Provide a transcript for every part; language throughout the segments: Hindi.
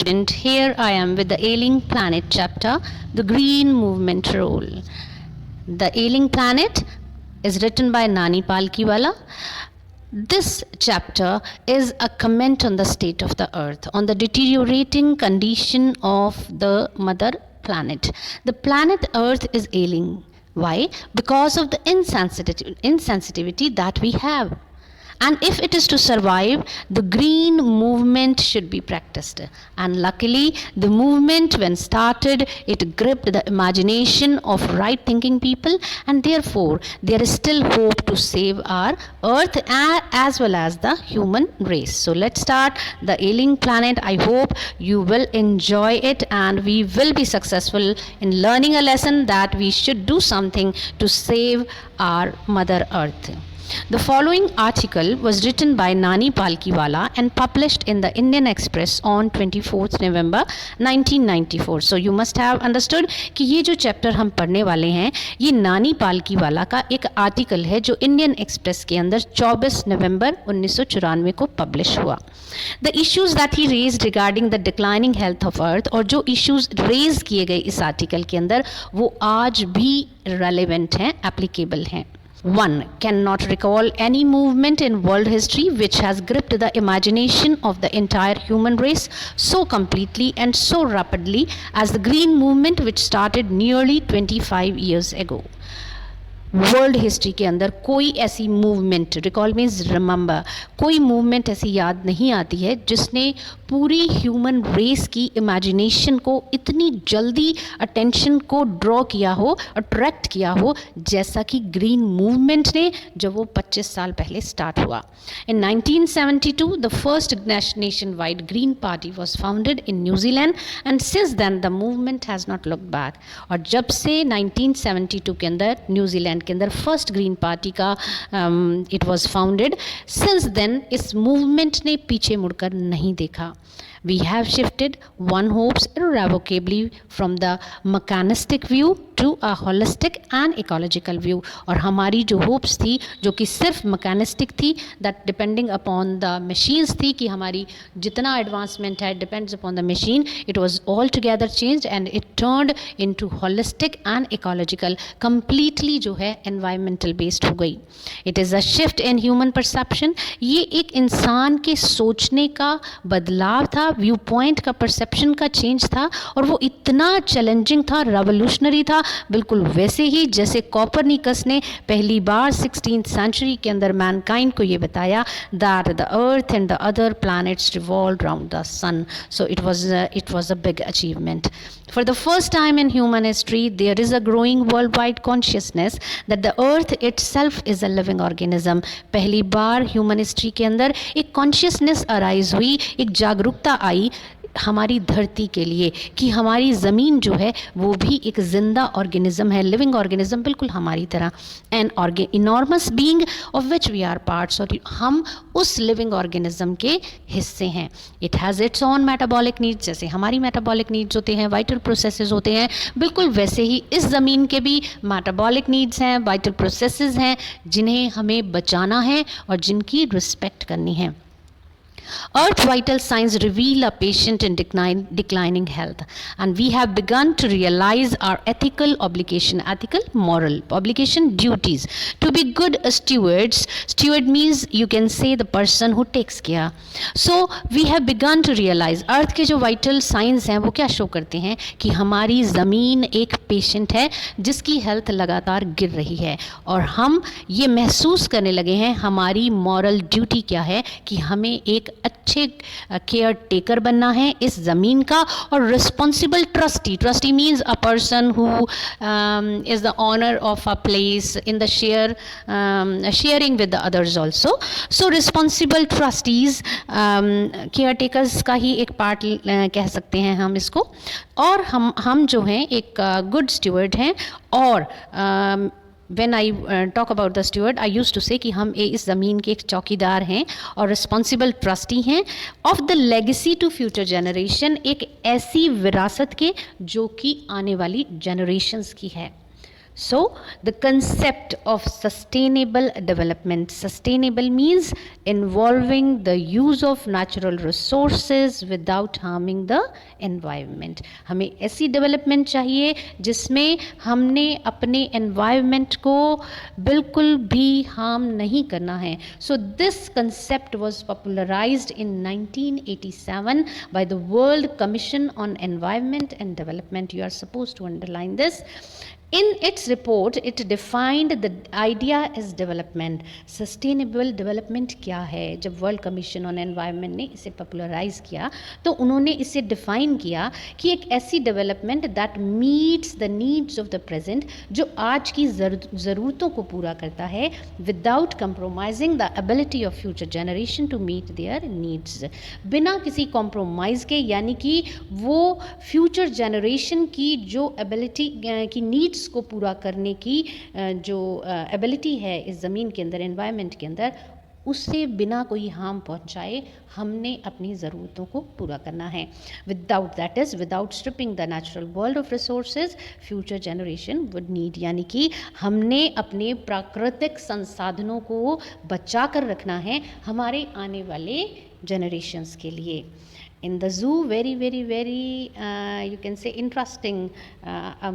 student, here I am with the Ailing Planet chapter, the Green Movement Role. The Ailing Planet is written by Nani Palkiwala. This chapter is a comment on the state of the earth, on the deteriorating condition of the mother planet. The planet earth is ailing. Why? Because of the insensitivity that we have. And if it is to survive, the green movement should be practiced. And luckily, the movement, when started, it gripped the imagination of right-thinking people, and therefore, there is still hope to save our earth as well as the human race. So let's start the Ailing Planet. I hope you will enjoy it, and we will be successful in learning a lesson that we should do something to save our Mother Earth. The following article was written by Nani Palkiwala and published in the Indian Express on 24th November 1994. So you must have understood कि ये जो चैप्टर हम पढ़ने वाले हैं ये नानी पालकीवाला का एक आर्टिकल है जो इंडियन एक्सप्रेस के अंदर 24 नवंबर 1994 को पब्लिश हुआ. The issues that he raised regarding the declining health of earth, और जो issues raise किए गए इस आर्टिकल के अंदर वो आज भी relevant हैं, applicable हैं. One cannot recall any movement in world history which has gripped the imagination of the entire human race so completely and so rapidly as the green movement which started nearly 25 years ago. World history के अंदर कोई ऐसी मूवमेंट, रिकॉल मीन्स रिमेंबर, कोई मूवमेंट ऐसी याद नहीं आती है जिसने पूरी ह्यूमन रेस की इमेजिनेशन को इतनी जल्दी अटेंशन को ड्रॉ किया हो, अट्रैक्ट किया हो, जैसा कि ग्रीन मूवमेंट ने जब वो 25 साल पहले स्टार्ट हुआ. In 1972 the first nationwide green party was founded in New Zealand and since then the movement has not looked back. और जब से 1972 के अंदर न्यूजीलैंड के अंदर फर्स्ट ग्रीन पार्टी का it was founded, since then इस मूवमेंट ने पीछे मुड़कर नहीं देखा. We have shifted, one hopes, irrevocably from the mechanistic view to a holistic and ecological view. और हमारी जो hopes थी जो कि सिर्फ mechanistic थी, that depending upon the machines थी कि हमारी जितना advancement है depends upon the machine, it was altogether changed and it turned into holistic and ecological, completely जो है environmental based हो गई. It is a shift in human perception. ये एक इंसान के सोचने का बदलाव था, व्यू पॉइंट का, परसेप्शन का चेंज था, और वो इतना चैलेंजिंग था, रेवोल्यूशनरी था, बिल्कुल वैसे ही जैसे कोपरनिकस ने पहली बार 16th सेंचुरी के अंदर मैनकाइंड को ये बताया that the earth and the other planets revolve around the sun. So it was a big achievement. For the first time in human history, there is a growing worldwide consciousness that the earth itself is a living organism. पहली बार human history के अंदर एक consciousness arise हुई, एक जागरूकता आई हमारी धरती के लिए कि हमारी ज़मीन जो है वो भी एक जिंदा ऑर्गेनिज्म है, लिविंग ऑर्गेनिज्म, बिल्कुल हमारी तरह, an enormous being of which we are parts, और हम उस लिविंग ऑर्गेनिज्म के हिस्से हैं. It has its own metabolic needs, जैसे हमारी मेटाबॉलिक नीड्स होते हैं, वाइटल प्रोसेसेस होते हैं, बिल्कुल वैसे ही इस ज़मीन के भी मेटाबॉलिक नीड्स हैं, वाइटल प्रोसेसेस हैं जिन्हें हमें बचाना है और जिनकी रिस्पेक्ट करनी है. Earth vital signs reveal a patient in declining health, and we have begun to realize our ethical moral obligation, duties to be good stewards. Steward means you can say the person who takes care. So we have begun to realize earth के जो vital signs हैं वो क्या शो करते हैं कि हमारी ज़मीन एक पेशेंट है जिसकी हेल्थ लगातार गिर रही है, और हम ये महसूस करने लगे हैं हमारी मॉरल ड्यूटी क्या है कि हमें एक अच्छे केयर टेकर बनना है इस ज़मीन का, और responsible trustee means a person who is the owner of a place in the sharing with the others also. So responsible trustees caretakers का ही एक पार्ट कह सकते हैं हम इसको, और हम जो हैं एक गुड स्टूवर्ड हैं. और when I talk about the steward, I used to say कि हम इस ज़मीन के एक चौकीदार हैं और रिस्पॉन्सिबल ट्रस्टी हैं of the legacy to future generation, एक ऐसी विरासत के जो कि आने वाली जनरेशंस की है. So the concept of sustainable development, sustainable means involving the use of natural resources without harming the environment. हमें ऐसी डेवलपमेंट चाहिए जिसमें हमने अपने एनवायरनमेंट को बिल्कुल भी हार्म नहीं करना है. So this concept was popularized in 1987 by the World Commission on Environment and Development. You are supposed to underline this. In its report, it defined the idea as development. Sustainable development क्या है? जब वर्ल्ड कमीशन ऑन एनवायरनमेंट ने इसे पॉपुलराइज किया तो उन्होंने इसे डिफाइन किया कि एक ऐसी development that meets the needs of the present, जो आज की ज़रूरतों को पूरा करता है without compromising the ability of future generation to meet their needs. बिना किसी कॉम्प्रोमाइज़ के, यानी कि वो फ्यूचर जनरेशन की जो एबिलिटी की नीड्स को पूरा करने की जो एबिलिटी है इस ज़मीन के अंदर, एनवायरनमेंट के अंदर, उससे बिना कोई हार्म पहुंचाए हमने अपनी ज़रूरतों को पूरा करना है. Without that is without stripping the natural world of resources future generation would need, यानी कि हमने अपने प्राकृतिक संसाधनों को बचा कर रखना है हमारे आने वाले जनरेशन्स के लिए. In the zoo, very you can say interesting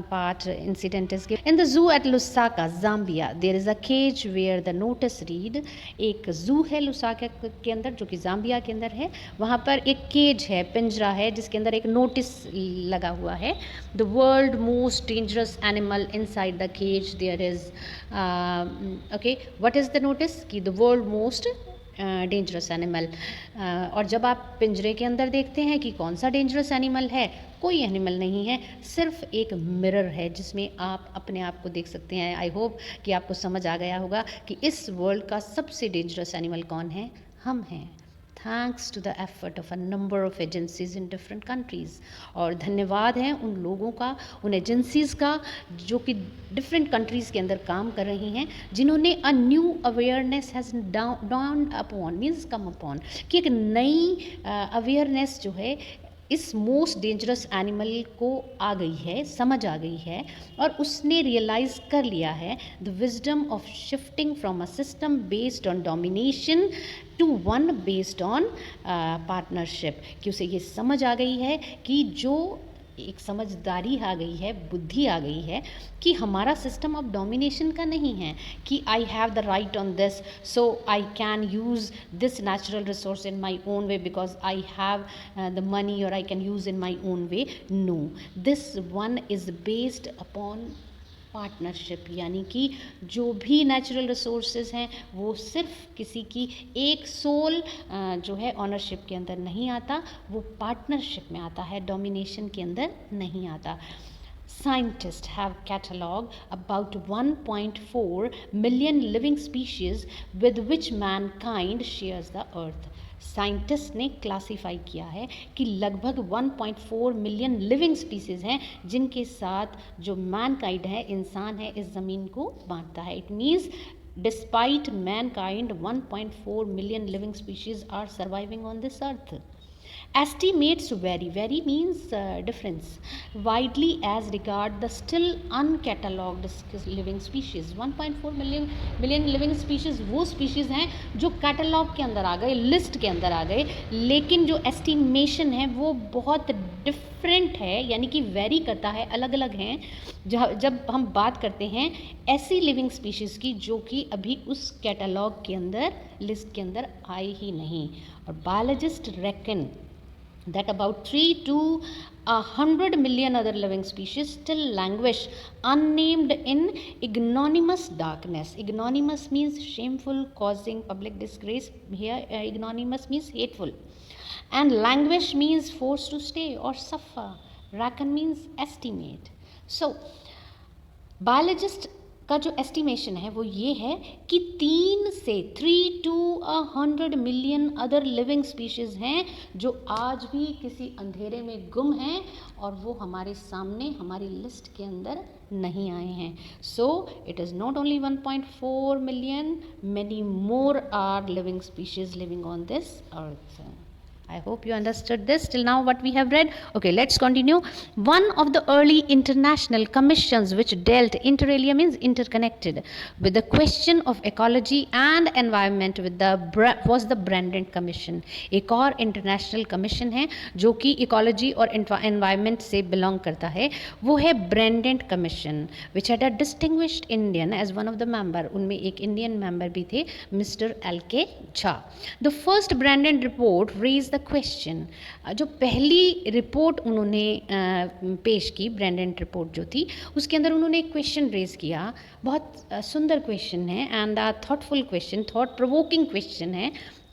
part incident is given. In the zoo at Lusaka, Zambia, there is a cage where the notice read. एक zoo है लुसाका के अंदर जो कि जाम्बिया के अंदर है. वहाँ पर एक केज है, पिंजरा है, जिसके अंदर एक नोटिस लगा हुआ है. The world most dangerous animal inside the cage. There is okay, what is the notice? कि the world most dangerous animal. और जब आप पिंजरे के अंदर देखते हैं कि कौन सा डेंजरस एनिमल है, कोई एनिमल नहीं है, सिर्फ एक मिरर है जिसमें आप अपने आप को देख सकते हैं. आई होप कि आपको समझ आ गया होगा कि इस वर्ल्ड का सबसे डेंजरस एनिमल कौन है? हम हैं. Thanks to the effort of a number of agencies in different countries. और धन्यवाद है उन लोगों का, उन एजेंसीज़ का जो कि डिफरेंट कंट्रीज़ के अंदर काम कर रही हैं, जिन्होंने a new awareness has down upon means come upon, कि एक नई अवेयरनेस जो है इस मोस्ट डेंजरस एनिमल को आ गई है, समझ आ गई है, और उसने रियलाइज़ कर लिया है the wisdom of shifting from a system based on domination to one based on partnership. कि उसे ये समझ आ गई है कि जो एक समझदारी आ गई है, बुद्धि आ गई है कि हमारा सिस्टम अब डोमिनेशन का नहीं है कि I have the right on this, so I can use this natural resource in my own way because I have the money और I can use in my own way. No, this one is based upon partnership. यानी कि जो भी नेचुरल रिसोर्सेज हैं वो सिर्फ किसी की एक सोल जो है ऑनरशिप के अंदर नहीं आता, वो पार्टनरशिप में आता है, डोमिनेशन के अंदर नहीं आता. Scientists have catalogued about 1.4 million living species with which mankind shares the earth. Scientist ने क्लासीफाई किया है कि लगभग 1.4 मिलियन लिविंग स्पीसीज़ हैं जिनके साथ जो मैनकाइंड है, इंसान है, इस ज़मीन को बांटता है. It means despite mankind 1.4 million living species are surviving on this earth. Estimates vary means difference widely as regard the still uncatalogued living species. 1.4 million living species वो स्पीशीज़ हैं जो कैटलॉग के अंदर आ गए, लिस्ट के अंदर आ गए, लेकिन जो एस्टिमेशन है वो बहुत डिफरेंट है, यानी कि वेरी करता है, अलग अलग हैं. जब हम बात करते हैं ऐसी लिविंग स्पीशीज़ की जो कि अभी उस कैटलॉग के अंदर, लिस्ट के अंदर आई ही नहीं. और biologist reckon that about 3 to 100 million other living species still languish unnamed in ignominious darkness. Ignominious means shameful, causing public disgrace. Here ignominious means hateful, and languish means forced to stay or suffer. Reckon means estimate. So biologist का जो एस्टिमेशन है वो ये है कि 3 to 100 million other living species हैं जो आज भी किसी अंधेरे में गुम हैं और वो हमारे सामने हमारी लिस्ट के अंदर नहीं आए हैं. So it is not only 1.4 million, many more are living species living on this earth. I hope you understood this till now what we have read. Okay, let's continue. One of the early international commissions which dealt inter alia means interconnected with the question of ecology and environment was the Brundtland Commission. एक और international commission है जो कि ecology और environment से belong करता है, वो है Brundtland Commission which had a distinguished Indian as one of the member. उनमें एक Indian member भी थे, Mr. L.K. Jha. The first Brundtland report raised the question, जो पहली रिपोर्ट उन्होंने पेश की, ब्रैंडन रिपोर्ट जो थी, उसके अंदर उन्होंने एक क्वेश्चन रेज किया, बहुत सुंदर क्वेश्चन है and thoughtful question, thought provoking question है.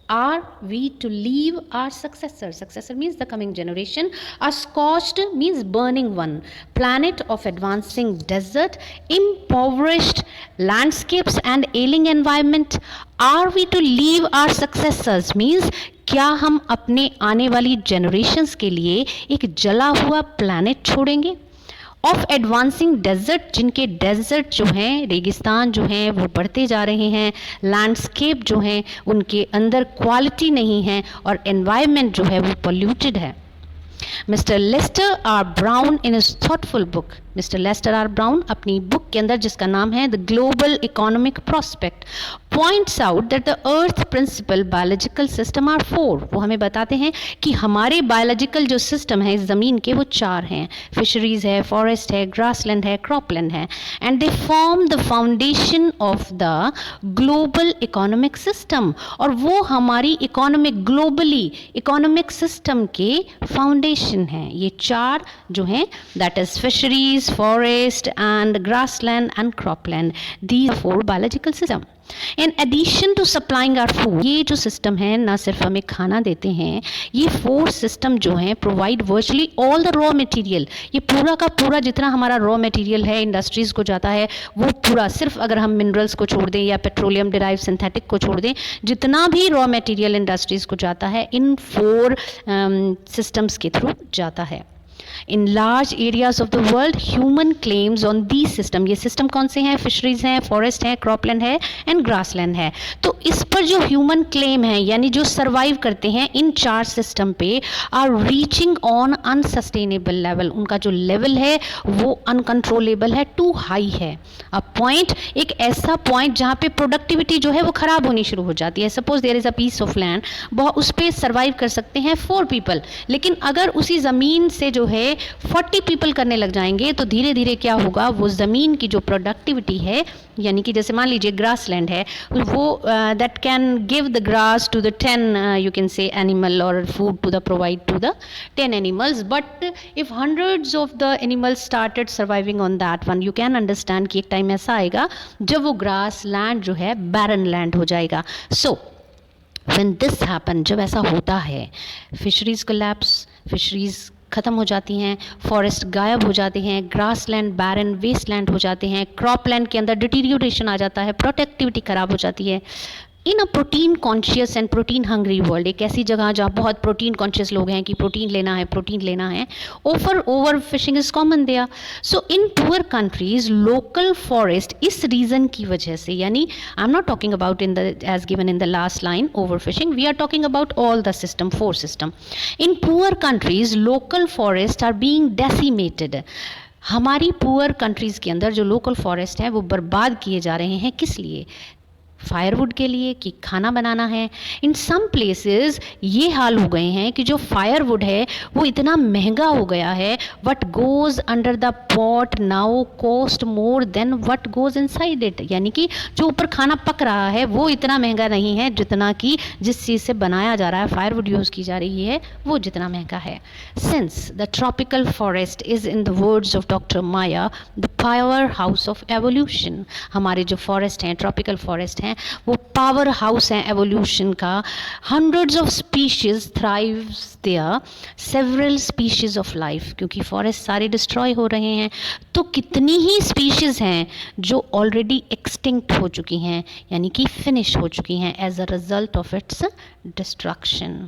Are we to leave our successor means the coming generation, a scorched means burning one, planet of advancing desert, impoverished landscapes and ailing environment? Are we to leave our successors means क्या हम अपने आने वाली जनरेशन्स के लिए एक जला हुआ प्लैनेट छोड़ेंगे? ऑफ एडवांसिंग डेजर्ट, जिनके डेजर्ट जो हैं, रेगिस्तान जो हैं वो बढ़ते जा रहे हैं, लैंडस्केप जो हैं उनके अंदर क्वालिटी नहीं है और एनवायरनमेंट जो है वो पोल्यूटेड है. Mister Lester R Brown in his thoughtful book, Mister Lester R Brown अपनी बुक के अंदर जिसका नाम है the global economic prospect points out that the earth principal biological system are 4. वो हमें बताते हैं कि हमारे बायोलॉजिकल जो सिस्टम है इस ज़मीन के वो 4 हैं. फिशरीज़ है, फॉरेस्ट है, ग्रासलैंड है, क्रॉपलैंड है, and they form the foundation of the global economic system. और वो हमारी ग्लोबली इकोनॉमिक सिस्टम के फाउंडेशन हैं. ये 4 जो हैं that is fisheries, forest and grassland and cropland. These 4 biological system. In addition to supplying our food, ये जो सिस्टम है ना सिर्फ हमें खाना देते हैं, ये 4 सिस्टम जो हैं provide virtually all the raw material. ये पूरा का पूरा जितना हमारा रॉ मटेरियल है इंडस्ट्रीज़ को जाता है वो पूरा, सिर्फ अगर हम मिनरल्स को छोड़ दें या पेट्रोलियम डिराइव सिंथेटिक को छोड़ दें, जितना भी रॉ मटेरियल इंडस्ट्रीज़ को जाता है इन 4 सिस्टम्स के थ्रू जाता है. In large areas of the world, human claims on these system. ये सिस्टम कौन से हैं? फिशरीज हैं, फॉरेस्ट हैं, क्रॉपलैंड है एंड ग्रासलैंड है. तो इस पर जो ह्यूमन क्लेम है यानी जो सर्वाइव करते हैं इन 4 सिस्टम पे are reaching on unsustainable level. उनका जो लेवल है वो अनकंट्रोलेबल है, टू हाई है. अ पॉइंट, एक ऐसा पॉइंट जहाँ पे प्रोडक्टिविटी जो है वो खराब होनी शुरू हो जाती है. Suppose there is a piece of land, उस पर सर्वाइव कर सकते हैं 4 पीपल, लेकिन अगर उसी ज़मीन से जो है 40 पीपल करने लग जाएंगे तो धीरे धीरे क्या होगा, वो ज़मीन की जो प्रोडक्टिविटी है, यानी कि जैसे मान लीजिए ग्रासलैंड है, वो that can give the grass to the 10 you can say animal और food to the provide to the 10 animals. But if hundreds of the animals started surviving on that one, you can understand कि एक टाइम ऐसा आएगा जब वो ग्रास लैंड जो है बैरन लैंड हो जाएगा. सो व्हेन दिस हैपन, जब ऐसा होता है, फिशरीज कोलैप्स, फिशरीज ख़त्म हो जाती हैं, फॉरेस्ट गायब हो जाते हैं, ग्रासलैंड बैरन वेस्टलैंड हो जाते हैं, क्रॉपलैंड के अंदर डिटीरियोरेशन आ जाता है, प्रोडक्टिविटी ख़राब हो जाती है. In a protein conscious and protein hungry world, एक ऐसी जगह जहाँ बहुत प्रोटीन कॉन्शियस लोग हैं कि प्रोटीन लेना है, प्रोटीन लेना है, overfishing is common there. So in poor countries local forest इस रीज़न की वजह से, यानी I am not talking about in the as given in the last line overfishing, we are talking about all the system, 4 system. In poor countries local forest are being decimated. हमारी पुअर कंट्रीज़ के अंदर जो लोकल फॉरेस्ट हैं वो बर्बाद किए जा रहे हैं. किस लिए? फायरवुड के लिए कि खाना बनाना है. इन सम प्लेसेस ये हाल हो गए हैं कि जो फायरवुड है वो इतना महंगा हो गया है, what goes under the pot now cost more than what goes inside it. यानी कि जो ऊपर खाना पक रहा है वो इतना महंगा नहीं है जितना कि जिस चीज़ से बनाया जा रहा है, फायरवुड यूज़ की जा रही है, वो जितना महंगा है. Since the tropical forest is in the words of doctor माया the powerhouse of evolution. हमारे जो फॉरेस्ट हैं, ट्रॉपिकल फॉरेस्ट हैं, वो पावर हाउस है एवोल्यूशन का. Hundreds of species thrives there, several species of life. क्योंकि फॉरेस्ट सारे डिस्ट्रॉय हो रहे हैं तो कितनी ही स्पीशीज हैं जो ऑलरेडी एक्सटिंक्ट हो चुकी हैं, यानी कि फिनिश हो चुकी हैं as a result of its destruction.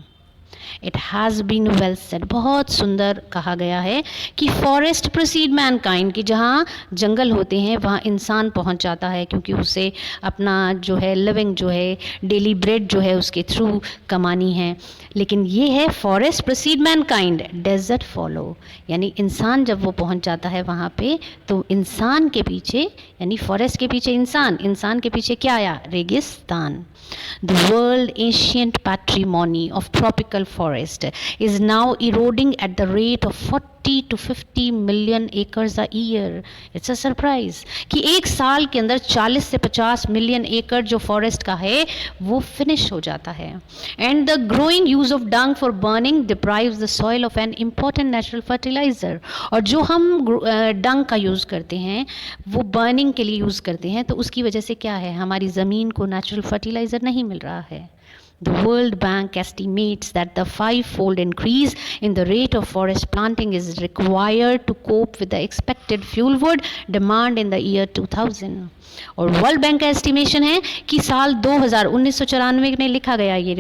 It has been well said, बहुत सुंदर कहा गया है कि फॉरेस्ट प्रोसीड मैनकाइंड, कि जहाँ जंगल होते हैं वहाँ इंसान पहुँच जाता है, क्योंकि उसे अपना जो है लिविंग जो है डेली ब्रेड जो है उसके थ्रू कमानी है। लेकिन ये है forest proceed mankind, desert follow, यानी इंसान जब वो पहुँच जाता है वहाँ पे तो इंसान के पीछे, यानी फॉरेस्ट के पीछे इंसान, इंसान के पीछे क्या आया, रेगिस्तान। The world ancient patrimony of tropical forest is now eroding at the rate of 40 to 50 million acres a year. It's a surprise कि एक साल के अंदर 40 से 50 मिलियन एकड़ जो फॉरेस्ट का है वो फिनिश हो जाता है। And the growing use of dung for burning deprives the soil of an important natural fertilizer. और जो हम डंग का यूज़ करते हैं वो बर्निंग के लिए यूज़ करते हैं, तो उसकी वजह से क्या है, हमारी ज़मीन को नेचुरल फर्टिलाइज़र नहीं मिल रहा है। The World Bank estimates that the 5-fold increase in the rate of forest planting is required to cope with the expected fuelwood demand in the year 2000. और वर्ल्ड बैंक का एस्टिमेशन है कि साल 1994 में लिखा गया ये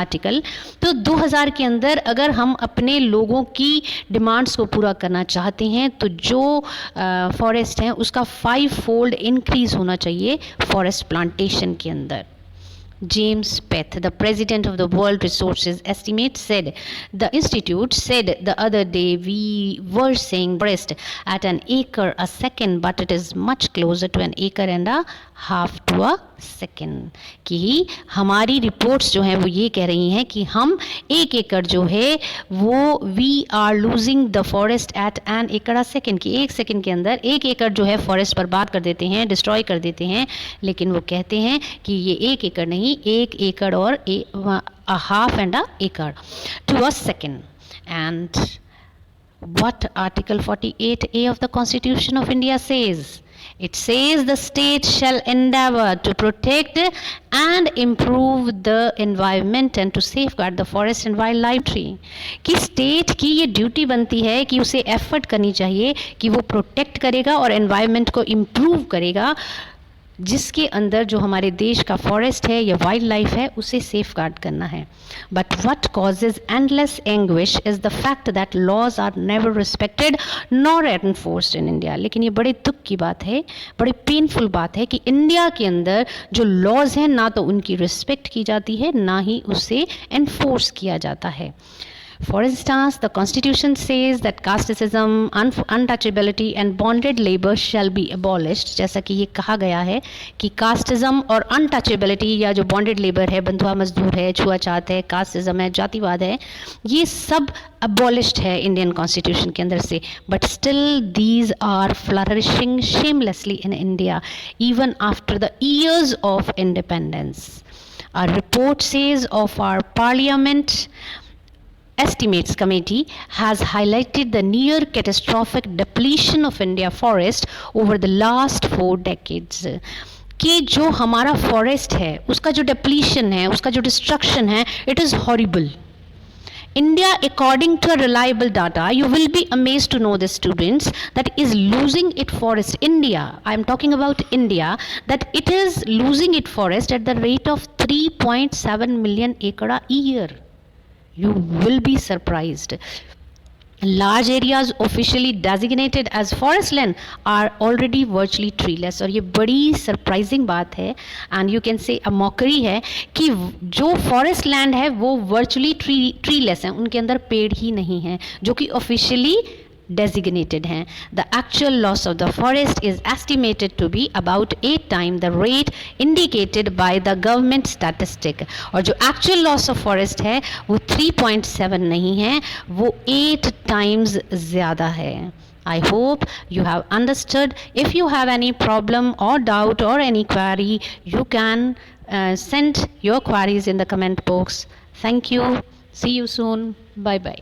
आर्टिकल, तो 2000 के अंदर अगर हम अपने लोगों की डिमांड्स को पूरा करना चाहते हैं तो जो फॉरेस्ट हैं उसका 5-fold इंक्रीज़ होना चाहिए फॉरेस्ट प्लांटेशन के अंदर। James Peth, the president of the World Resources Estimate, said, the institute said the other day, we were saying forest at an acre a second, but it is much closer to an acre and a half to a second. कि हमारी रिपोर्ट्स जो हैं वो ये कह रही हैं कि हम 1 एकड़ जो है वो we are losing the forest at an acre a second, कि 1 सेकेंड के अंदर 1 एकड़ जो है फॉरेस्ट बर्बाद कर देते हैं, डिस्ट्रॉय कर देते हैं। लेकिन वो कहते हैं कि ये 1 एकड़ नहीं, 1 एकड़ और a half and a acre to a second. And what Article 48A of the Constitution of India says? It says the state shall endeavor to protect and improve the environment and to safeguard the forest and wildlife tree. कि स्टेट की ये ड्यूटी बनती है कि उसे एफर्ट करनी चाहिए कि वो प्रोटेक्ट करेगा और एनवायरनमेंट को इम्प्रूव करेगा, जिसके अंदर जो हमारे देश का फॉरेस्ट है या वाइल्ड लाइफ है उसे सेफ गार्ड करना है। But what causes endless anguish is the fact that laws are never respected nor enforced in India. लेकिन ये बड़े दुख की बात है, बड़ी पेनफुल बात है कि इंडिया के अंदर जो लॉज हैं ना तो उनकी रिस्पेक्ट की जाती है ना ही उसे एनफोर्स किया जाता है। For instance, the Constitution says that casteism, untouchability and bonded labor shall be abolished. जैसा कि ये कहा गया है कि casteism और untouchability या जो bonded labor है, बंधुआ मजदूर है, छुआछात है, casteism है, जातिवाद है, ये सब abolished है इंडियन कॉन्स्टिट्यूशन के अंदर से। But still these are flourishing shamelessly in India even after the years of independence. A report says of our parliament Estimates Committee has highlighted the near catastrophic depletion of India forest over the last 4 decades. कि जो हमारा फॉरेस्ट है उसका जो डिप्लीशन है, उसका जो डिस्ट्रक्शन है, it is horrible. India, according to a reliable data, you will be amazed to know this, students, that is losing its forest. India, I am talking about India, that it is losing its forest at the rate of 3.7 million acre a year. You will be surprised. Large areas officially designated as forest land are already virtually treeless. और ये बड़ी सरप्राइजिंग बात है and you can say a mockery है कि जो forest land है वो virtually treeless हैं, उनके अंदर पेड़ ही नहीं हैं जो कि officially designated हैं. The actual loss of the forest is estimated to be about 8 times the rate indicated by the government statistic. और जो actual loss of forest है वो 3.7 नहीं है, वो 8 times ज़्यादा है. I hope you have understood. If you have any problem or doubt or any query, you can send your queries in the comment box. Thank you. See you soon. Bye bye.